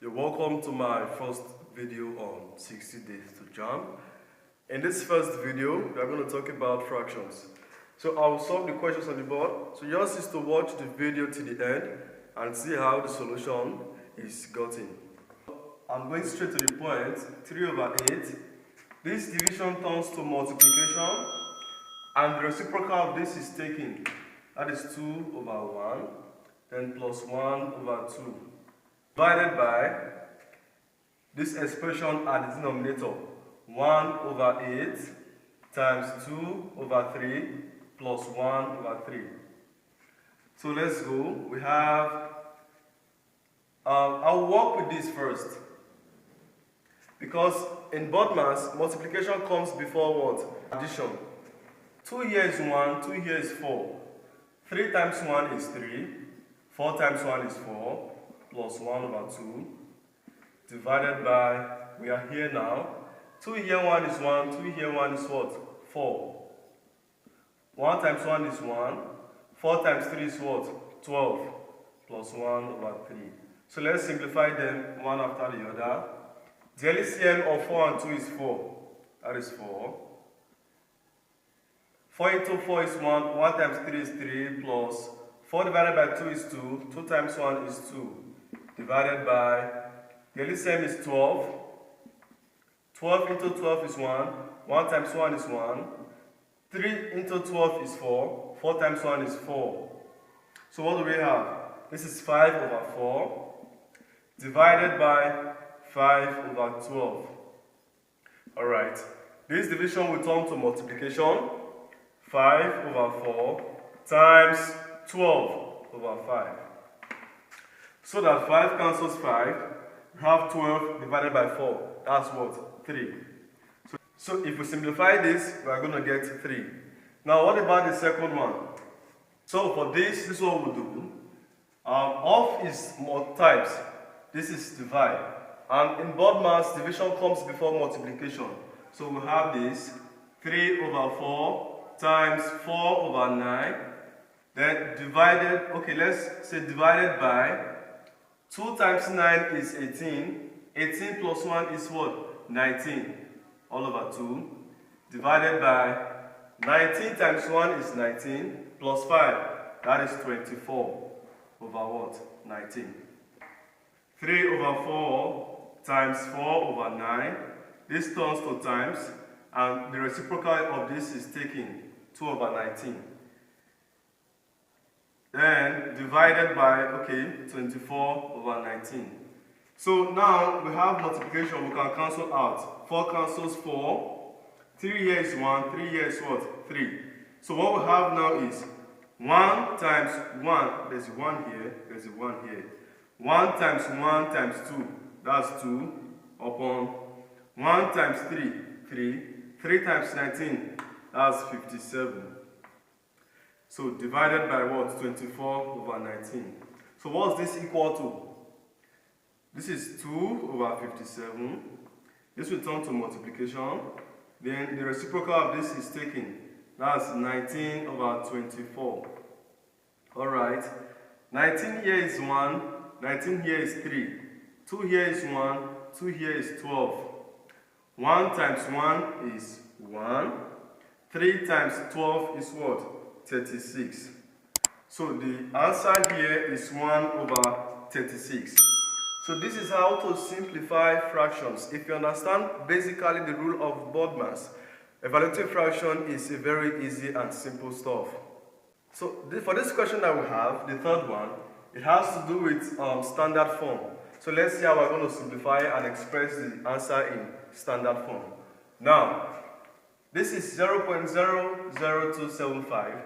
You're welcome to my first video on 60 days to Jamb. In this first video, we are going to talk about fractions. So I will solve the questions on the board. So yours is to watch the video to the end and see how the solution is gotten. I'm going straight to the point. 3/8. This division turns to multiplication and the reciprocal of this is taken. That is 2/1, then plus 1/2. Divided by this expression at the denominator, 1/8 times 2/3 plus 1/3. So let's go. We have, I'll work with this first. Because in board mass, multiplication comes before what? Addition. 2 here is 1, 2 here is 4. 3 times 1 is 3. 4 times 1 is 4. Plus 1/2 divided by, we are here now, 2 here 1 is 1, 2 here 1 is what? 4. 1 times 1 is 1, 4 times 3 is what? 12 plus 1/3. So let's simplify them one after the other. The LCM of 4 and 2 is 4, that is 4. 4 into 4 is 1, 1 times 3 is 3 plus 4 divided by 2 is 2, 2 times 1 is 2. Divided by, the LCM is 12. 12 into 12 is 1. 1 times 1 is 1. 3 into 12 is 4. 4 times 1 is 4. So what do we have? This is 5/4 divided by 5/12. Alright, this division will turn to multiplication. 5/4 times 12/5. So that 5 cancels 5, we have 12 divided by 4. That's what? 3. So if we simplify this, we are going to get 3. Now what about the second one? So for this is what we'll do. Off is times. This is divide. And in board mass, division comes before multiplication. So we have this 3/4 times 4/9. Then divided, okay, let's say divided by 2 times 9 is 18. 18 plus 1 is what? 19. All over 2. Divided by 19 times 1 is 19. Plus 5. That is 24 over what? 19. 3/4 times 4/9. This turns to times. And the reciprocal of this is taken 2/19. Then divided by, okay, 24/19. So now we have multiplication, we can cancel out. 4 cancels 4. 3 here is 1, 3 here is what? 3. So what we have now is 1 times 1, there's a 1 here, there's a 1 here. 1 times 1 times 2, that's 2, upon 1 times 3, 3. 3 times 19, that's 57. So divided by what? 24/19. So what's this equal to? This is 2/57. This will turn to multiplication. Then the reciprocal of this is taken. That's 19/24. Alright. 19 here is 1. 19 here is 3. 2 here is 1. 2 here is 12. 1 times 1 is 1. 3 times 12 is what? 36. So the answer here is 1/36. So this is how to simplify fractions. If you understand basically the rule of board mass, evaluative fraction is a very easy and simple stuff. So for this question that we have, the third one, it has to do with standard form. So let's see how we're going to simplify and express the answer in standard form. Now, this is 0.00275.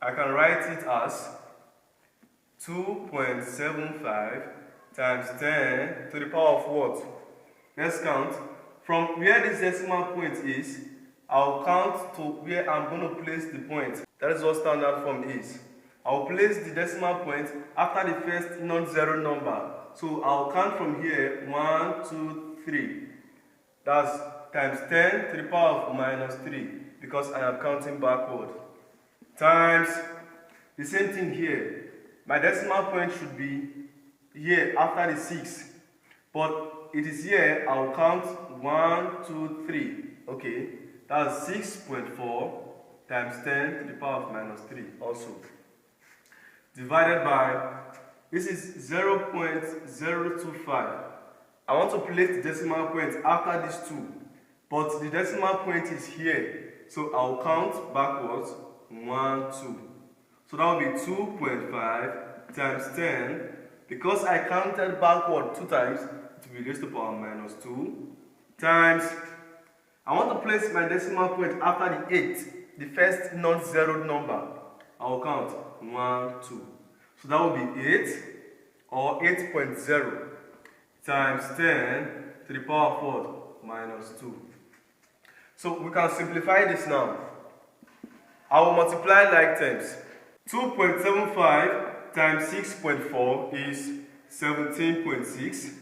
I can write it as 2.75 times 10 to the power of what? Let's count. From where this decimal point is, I'll count to where I'm going to place the point. That is what standard form is. I'll place the decimal point after the first non-zero number. So I'll count from here, 1, 2, 3. That's times 10 to the power of -3, because I am counting backward. Times the same thing here. My decimal point should be here after the 6. but it is here. I'll count 1, 2, 3. Okay, that's 6.4 times 10 to the power of minus 3 also. Divided by, this is 0.025. I want to place the decimal point after these two, but the decimal point is here. So I'll count backwards, 1, 2. So that will be 2.5 times 10. Because I counted backward 2 times, it will be raised to the power minus 2 times, I want to place my decimal point after the 8, the first non-zero number. I will count 1, 2. So that will be 8 or 8.0 times 10 to the power of what? Minus 2. So we can simplify this now. I will multiply like terms. 2.75 times 6.4 is 17.6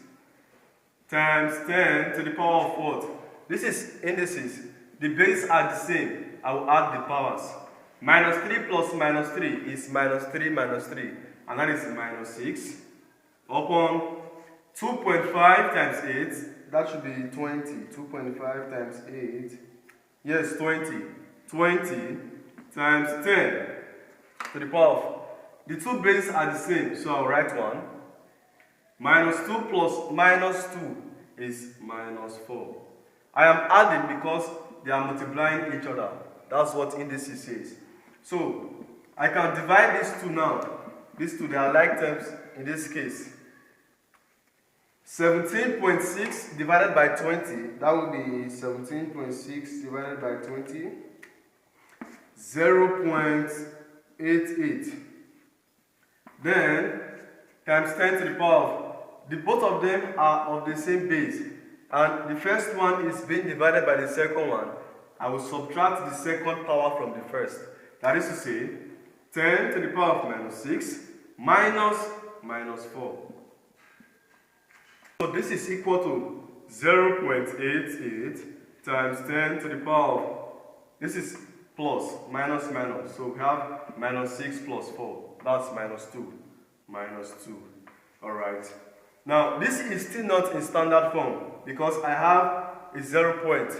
times 10 to the power of what? This is indices. The bases are the same. I will add the powers. Minus 3 plus minus 3 is minus 3 minus 3. And that is minus 6. Upon 2.5 times 8, that should be 20. 2.5 times 8. Yes, 20. 20 times 10 to the power of. The two bases are the same, so I'll write 1. Minus 2 plus minus 2 is minus 4. I am adding because they are multiplying each other. That's what indices says. So I can divide these two now. These two, they are like terms in this case. 17.6 divided by 20, that would be 17.6 divided by 20, 0.88. Then times 10 to the power of, both of them are of the same base, and the first one is being divided by the second one. I will subtract the second power from the first. That is to say, 10 to the power of minus 6 minus minus 4. So this is equal to 0.88 times 10 to the power of, this is plus, minus, minus. So we have minus 6 plus 4. That's minus 2. Minus 2. Alright. Now, this is still not in standard form because I have a 0 point.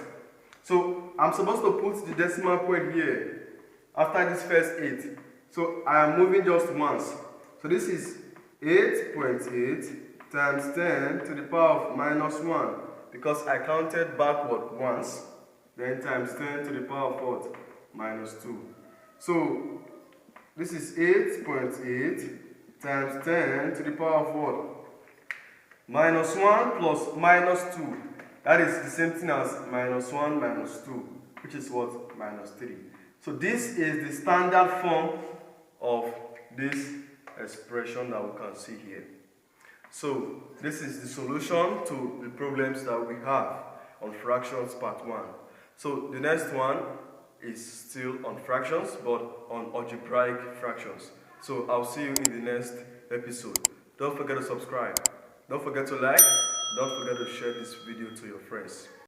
So, I'm supposed to put the decimal point here after this first 8. So, I am moving just once. So, this is 8.8 times 10 to the power of minus 1 because I counted backward once. Then times 10 to the power of what? Minus 2. So, this is 8.8 times 10 to the power of what? Minus 1 plus minus 2. That is the same thing as minus 1 minus 2, which is what? Minus 3. So this is the standard form of this expression that we can see here. So this is the solution to the problems that we have on fractions part 1. So the next one is still on fractions, but on algebraic fractions. So I'll see you in the next episode. Don't forget to subscribe. Don't forget to like. Don't forget to share this video to your friends.